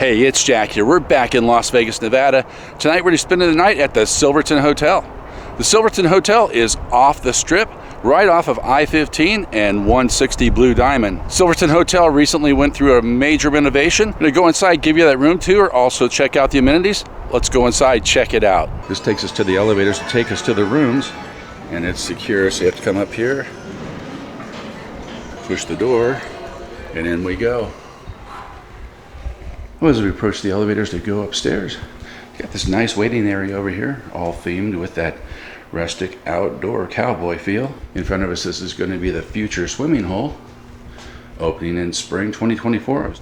Hey, it's Jack here. We're back in Las Vegas, Nevada. Tonight we're spending the night at the Silverton Hotel. The Silverton Hotel is off the strip, right off of I-15 and 160 Blue Diamond. Silverton Hotel recently went through a major renovation. I'm gonna go inside, give you that room tour, also check out the amenities. Let's go inside, check it out. This takes us to the elevators to take us to the rooms, and it's secure, so you have to come up here, push the door, and in we go. Well, as we approach the elevators to go upstairs, got this nice waiting area over here, all themed with that rustic outdoor cowboy feel. In front of us, this is going to be the future swimming hole, opening in spring 2024.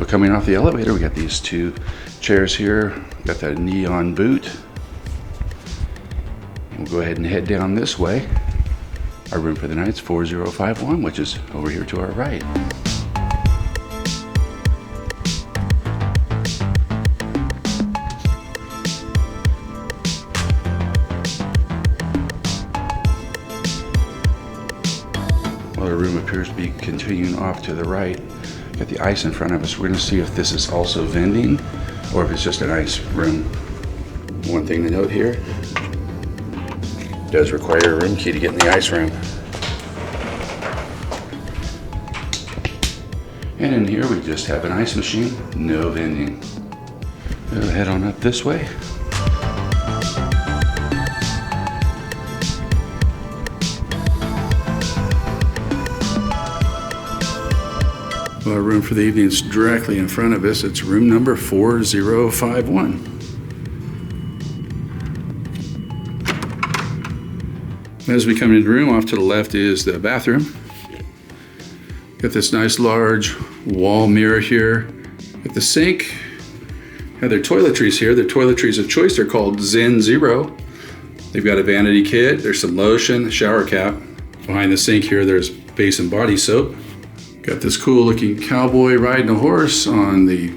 Coming off the elevator, we got these two chairs here. Got that neon boot. We'll go ahead and head down this way. Our room for the night is 4051, which is over here to our right. Well, our room appears to be continuing off to the right. Got the ice in front of us. We're going to see if this is also vending or if it's just an ice room. One thing to note here, it does require a room key to get in the ice room. And in here we just have an ice machine, no vending. We'll head on up this way. Our room for the evening is directly in front of us. It's room number 4051. As we come into the room, off to the left is the bathroom. Got this nice large wall mirror here. Got the sink. Have their toiletries here. Their toiletries of choice are called Zen Zero. They've got a vanity kit. There's some lotion, a shower cap. Behind the sink here, there's base and body soap. Got this cool looking cowboy riding a horse on the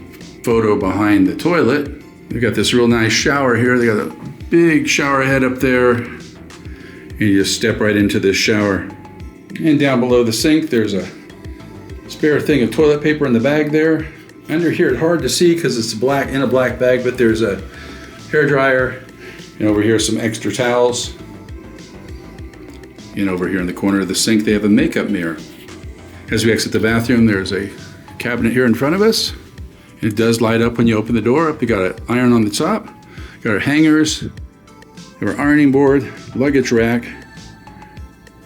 photo behind the toilet. They've got this real nice shower here. They got a big shower head up there. And you just step right into this shower. And down below the sink, there's a spare thing of toilet paper in the bag there. Under here, it's hard to see because it's black in a black bag, but there's a hair dryer. And over here, some extra towels. And over here in the corner of the sink, they have a makeup mirror. As we exit the bathroom, there's a cabinet here in front of us. It does light up when you open the door up. We got an iron on the top, got our hangers, our ironing board, luggage rack.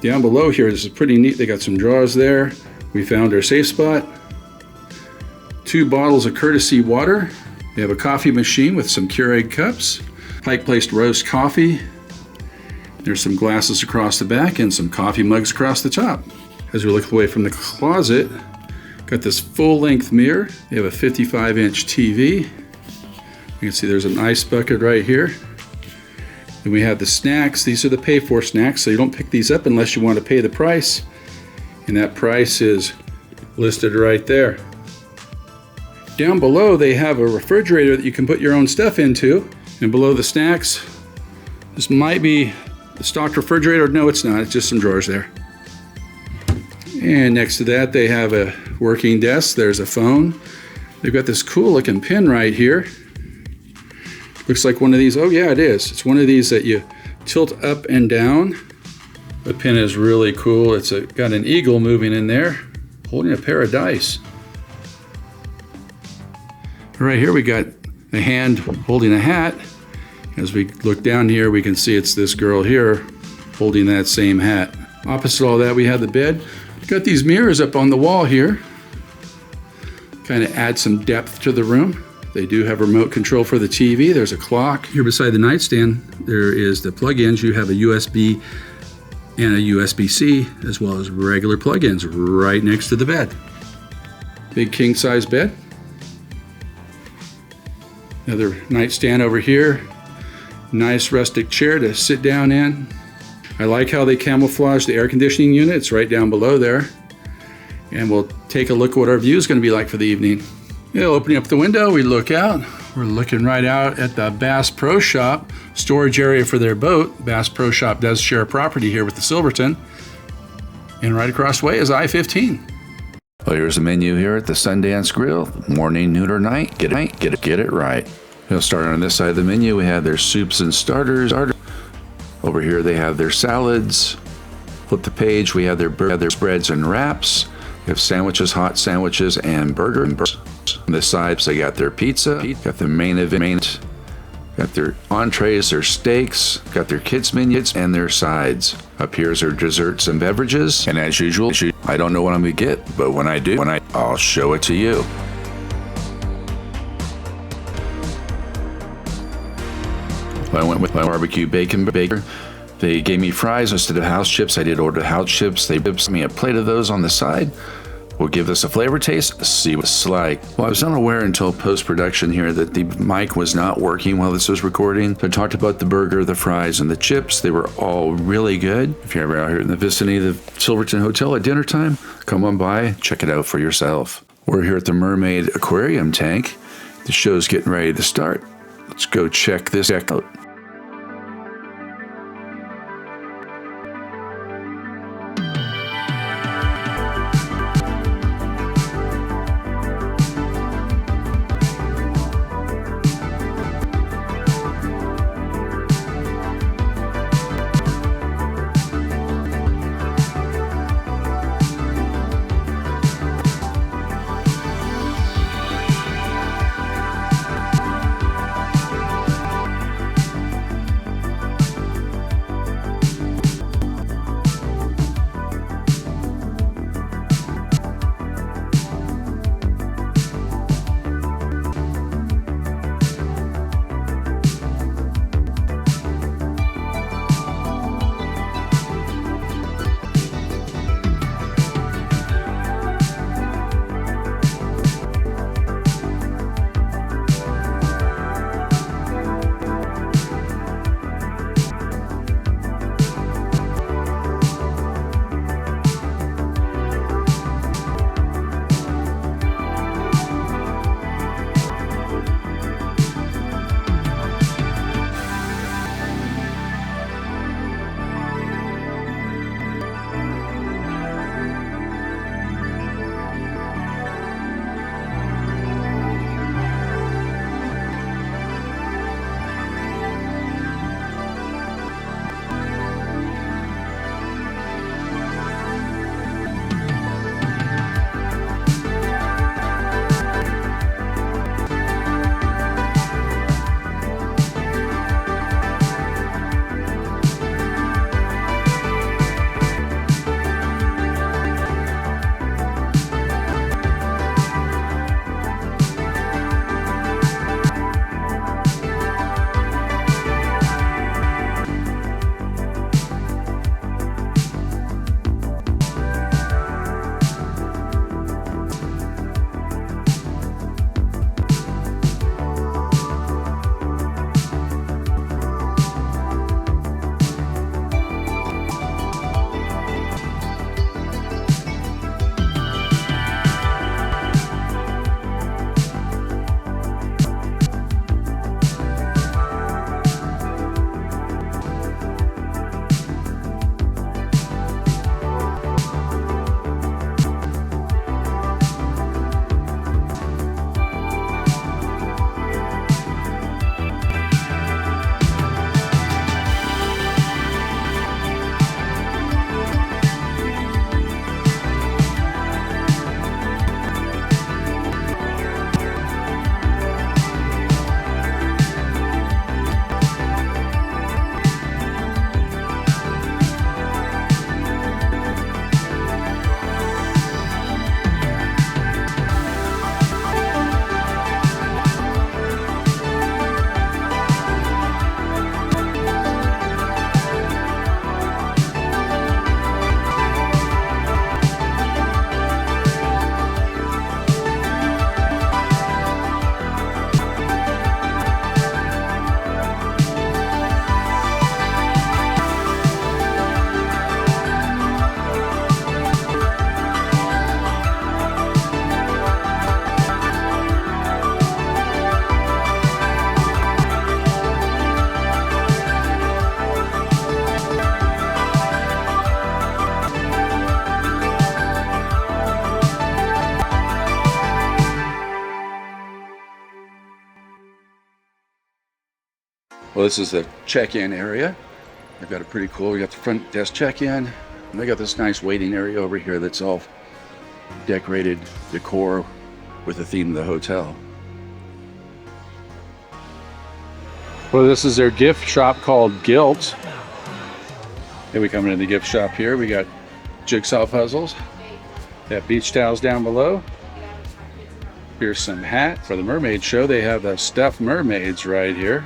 Down below here, this is pretty neat. They got some drawers there. We found our safe spot. 2 bottles of courtesy water. We have a coffee machine with some Keurig cups, Pike Placed roast coffee. There's some glasses across the back and some coffee mugs across the top. As we look away from the closet, got this full-length mirror. They have a 55-inch TV. You can see there's an ice bucket right here. Then we have the snacks. These are the pay-for snacks, so you don't pick these up unless you want to pay the price. And that price is listed right there. Down below, they have a refrigerator that you can put your own stuff into. And below the snacks, this might be the stocked refrigerator. No, it's not. It's just some drawers there. And next to that, they have a working desk. There's a phone. They've got this cool looking pen right here. Looks like one of these. Oh yeah, it is. It's one of these that you tilt up and down. The pen is really cool. It's got an eagle moving in there, holding a pair of dice. Right here, we got a hand holding a hat. As we look down here, we can see it's this girl here holding that same hat. Opposite all that, we have the bed. Got these mirrors up on the wall here. Kind of add some depth to the room. They do have remote control for the TV. There's a clock. Here beside the nightstand, there is the plug-ins. You have a USB and a USB-C, as well as regular plug-ins right next to the bed. Big king-size bed. Another nightstand over here. Nice rustic chair to sit down in. I like how they camouflage the air conditioning unit. It's right down below there. And we'll take a look at what our view is going to be like for the evening. Yeah, opening up the window, we look out. We're looking right out at the Bass Pro Shop storage area for their boat. Bass Pro Shop does share a property here with the Silverton. And right across the way is I-15. Well, here's the menu here at the Sundance Grill. Morning, noon, or night. Get it right. We'll start on this side of the menu. We have their soups and starters. Over here they have their salads. Flip the page. We have their spreads and wraps. We have sandwiches, hot sandwiches, and burgers. On the sides, they got their pizza, got the main event, got their entrees, their steaks, got their kids' menus, and their sides. Up here's their desserts and beverages. And as usual, I don't know what I'm gonna get, but when I do, I'll show it to you. I went with my barbecue bacon baker. They gave me fries instead of house chips. I did order house chips. They sent me a plate of those on the side. We'll give this a flavor taste, see what it's like. Well, I was unaware until post-production here that the mic was not working while this was recording. So I talked about the burger, the fries, and the chips. They were all really good. If you're ever out here in the vicinity of the Silverton Hotel at dinner time, come on by, check it out for yourself. We're here at the Mermaid Aquarium tank. The show's getting ready to start. Let's go check this out. Well, this is the check-in area. They've got a pretty cool, we got the front desk check-in. And they got this nice waiting area over here that's all decorated decor with the theme of the hotel. Well, this is their gift shop called Guilt. Then we come into the gift shop here. We got jigsaw puzzles. They have beach towels down below. Here's some hat for the Mermaid Show. They have the stuffed mermaids right here.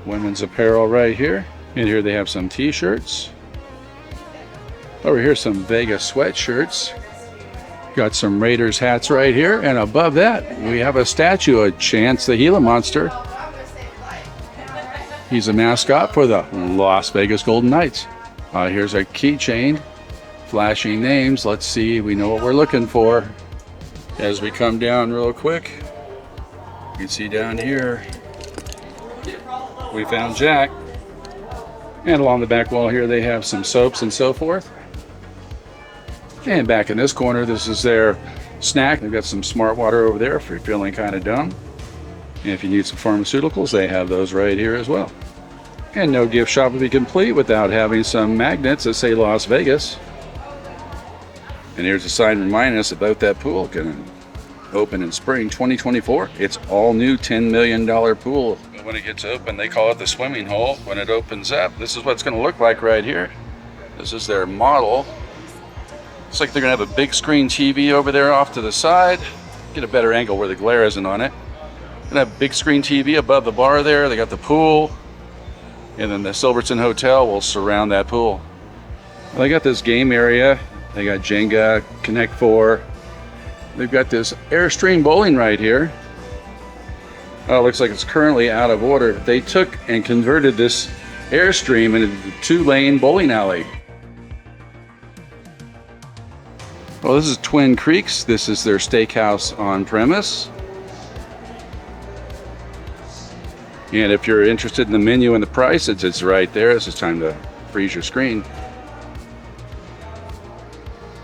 Women's apparel right here. And here they have some t-shirts. Over here, some Vegas sweatshirts. Got some Raiders hats right here. And above that, we have a statue of Chance the Gila Monster. He's a mascot for the Las Vegas Golden Knights. Here's a keychain. Flashing names. Let's see, we know what we're looking for. As we come down real quick, you can see down here, we found Jack. And along the back wall here, they have some soaps and so forth. And back in this corner, this is their snack. They've got some smart water over there if you're feeling kind of dumb. And if you need some pharmaceuticals, they have those right here as well. And no gift shop would be complete without having some magnets that say Las Vegas. And here's a sign reminding us about that pool going to open in spring 2024. It's all new $10 million pool. When it gets open, they call it the swimming hole. When it opens up, this is what it's going to look like right here. This is their model. Looks like they're going to have a big screen TV over there off to the side. Get a better angle where the glare isn't on it. Going to have a big screen TV above the bar there. They got the pool. And then the Silverton Hotel will surround that pool. Well, they got this game area. They got Jenga, Connect 4. They've got this Airstream bowling right here. Oh, it looks like it's currently out of order. They took and converted this Airstream into a 2-lane bowling alley. Well, this is Twin Creeks. This is their steakhouse on premise. And if you're interested in the menu and the price, it's right there. This is time to freeze your screen.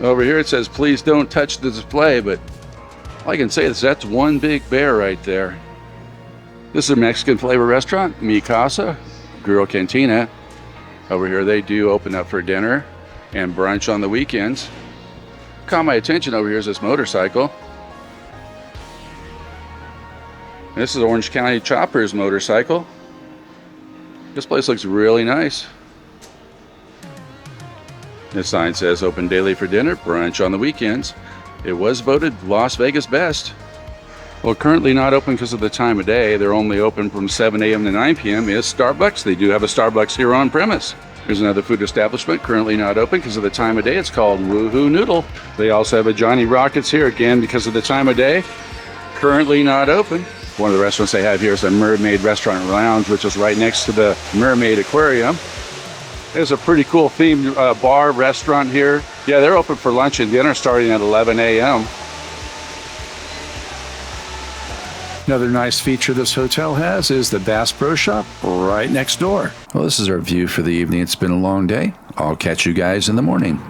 Over here it says, please don't touch the display, but all I can say is that's one big bear right there. This is a Mexican flavor restaurant, Mi Casa, Grill Cantina. Over here they do open up for dinner and brunch on the weekends. Caught my attention over here is this motorcycle. This is Orange County Chopper's motorcycle. This place looks really nice. This sign says open daily for dinner, brunch on the weekends. It was voted Las Vegas best. Well, currently not open because of the time of day. They're only open from 7 a.m. to 9 p.m. is Starbucks. They do have a Starbucks here on premise. Here's another food establishment currently not open because of the time of day. It's called Woohoo Noodle. They also have a Johnny Rockets here again because of the time of day. Currently not open. One of the restaurants they have here is the Mermaid Restaurant Lounge, which is right next to the Mermaid Aquarium. There's a pretty cool themed bar restaurant here. Yeah, they're open for lunch and dinner starting at 11 a.m. Another nice feature this hotel has is the Bass Pro Shop right next door. Well, this is our view for the evening. It's been a long day. I'll catch you guys in the morning.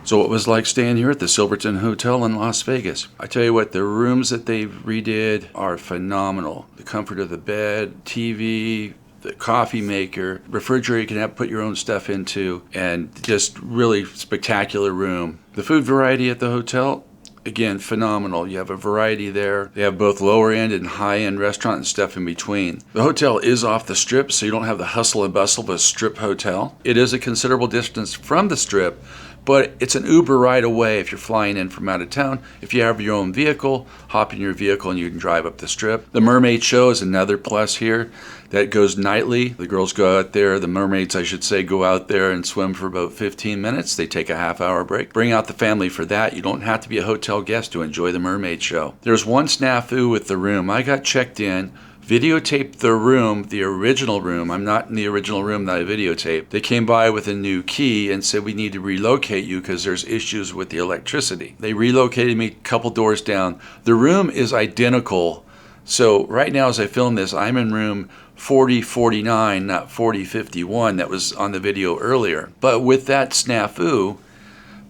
So what was it like staying here at the Silverton Hotel in Las Vegas? I tell you what, the rooms that they redid are phenomenal. The comfort of the bed, TV, the coffee maker, refrigerator you can have put your own stuff into, and just really spectacular room. The food variety at the hotel, again, phenomenal. You have a variety there. They have both lower end and high end restaurant and stuff in between. The hotel is off the strip, so you don't have the hustle and bustle of a strip hotel. It is a considerable distance from the strip, but it's an Uber ride away if you're flying in from out of town. If you have your own vehicle, hop in your vehicle and you can drive up the strip. The Mermaid Show is another plus here. That goes nightly. The girls go out there, the mermaids I should say, go out there and swim for about 15 minutes. They take a half-hour break. Bring out the family for that. You don't have to be a hotel guest to enjoy the Mermaid Show. There's one snafu with the room. I got checked in, videotaped the room, the original room. I'm not in the original room that I videotaped. They came by with a new key and said, we need to relocate you because there's issues with the electricity. They relocated me a couple doors down. The room is identical. So right now as I film this, I'm in room 4049, not 4051 that was on the video earlier. But with that snafu,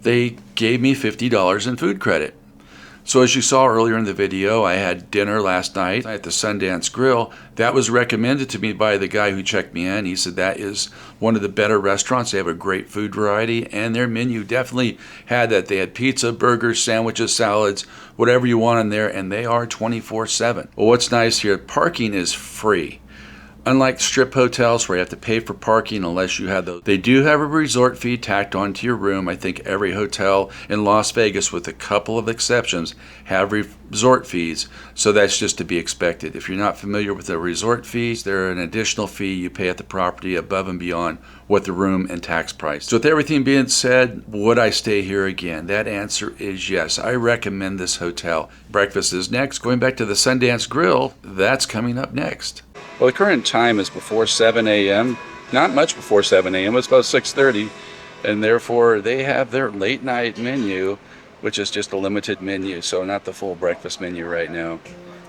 they gave me $50 in food credit. So as you saw earlier in the video, I had dinner last night at the Sundance Grill. That was recommended to me by the guy who checked me in. He said that is one of the better restaurants. They have a great food variety, and their menu definitely had that. They had pizza, burgers, sandwiches, salads, whatever you want in there, and they are 24/7. Well, what's nice here, parking is free. Unlike strip hotels where you have to pay for parking unless you have those, they do have a resort fee tacked onto your room. I think every hotel in Las Vegas, with a couple of exceptions, have resort fees, so that's just to be expected. If you're not familiar with the resort fees, they're an additional fee you pay at the property above and beyond what the room and tax price. So with everything being said, would I stay here again? That answer is yes. I recommend this hotel. Breakfast is next. Going back to the Sundance Grill, that's coming up next. Well, the current time is before 7 a.m. Not much before 7 a.m. It's about 6:30, and therefore they have their late night menu, which is just a limited menu, so not the full breakfast menu right now.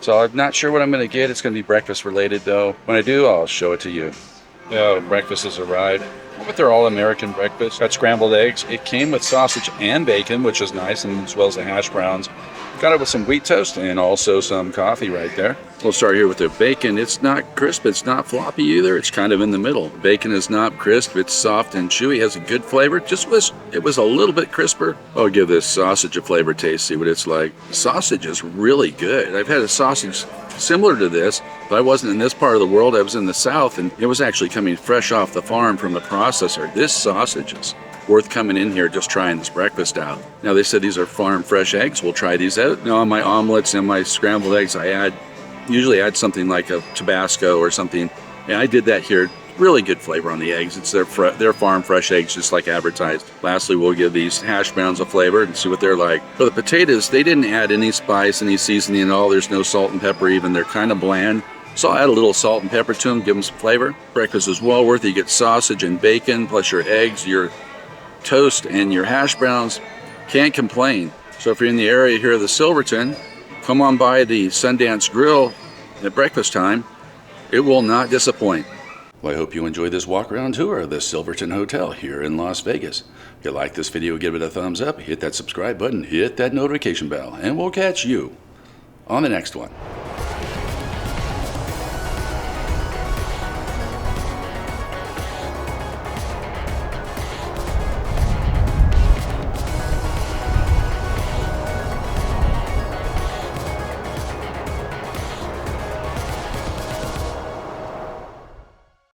So I'm not sure what I'm going to get. It's going to be breakfast related though. When I do, I'll show it to you. Oh, breakfast has arrived. With their all-American breakfast, got scrambled eggs. It came with sausage and bacon, which is nice, and as well as the hash browns. Got it with some wheat toast and also some coffee right there. We'll start here with the bacon. It's not crisp, it's not floppy either. It's kind of in the middle. Bacon is not crisp, it's soft and chewy, has a good flavor. Just wish it was a little bit crisper. I'll give this sausage a flavor taste, see what it's like. Sausage is really good. I've had a sausage similar to this, but I wasn't in this part of the world. I was in the South, and it was actually coming fresh off the farm from the processor. This sausage is worth coming in here just trying this breakfast out. Now they said these are farm fresh eggs. We'll try these out. Now on my omelets and my scrambled eggs, I usually add something like a Tabasco or something. And I did that here. Really good flavor on the eggs. It's their farm fresh eggs, just like advertised. Lastly, we'll give these hash browns a flavor and see what they're like. For the potatoes, they didn't add any spice, any seasoning at all. There's no salt and pepper even. They're kind of bland. So I'll add a little salt and pepper to them, give them some flavor. Breakfast is well worth it. You get sausage and bacon, plus your eggs, your toast, and your hash browns. Can't complain. So if you're in the area here of the Silverton, come on by the Sundance Grill at breakfast time. It will not disappoint. Well, I hope you enjoyed this walk around tour of the Silverton Hotel here in Las Vegas. If you like this video, give it a thumbs up, hit that subscribe button, hit that notification bell, and we'll catch you on the next one.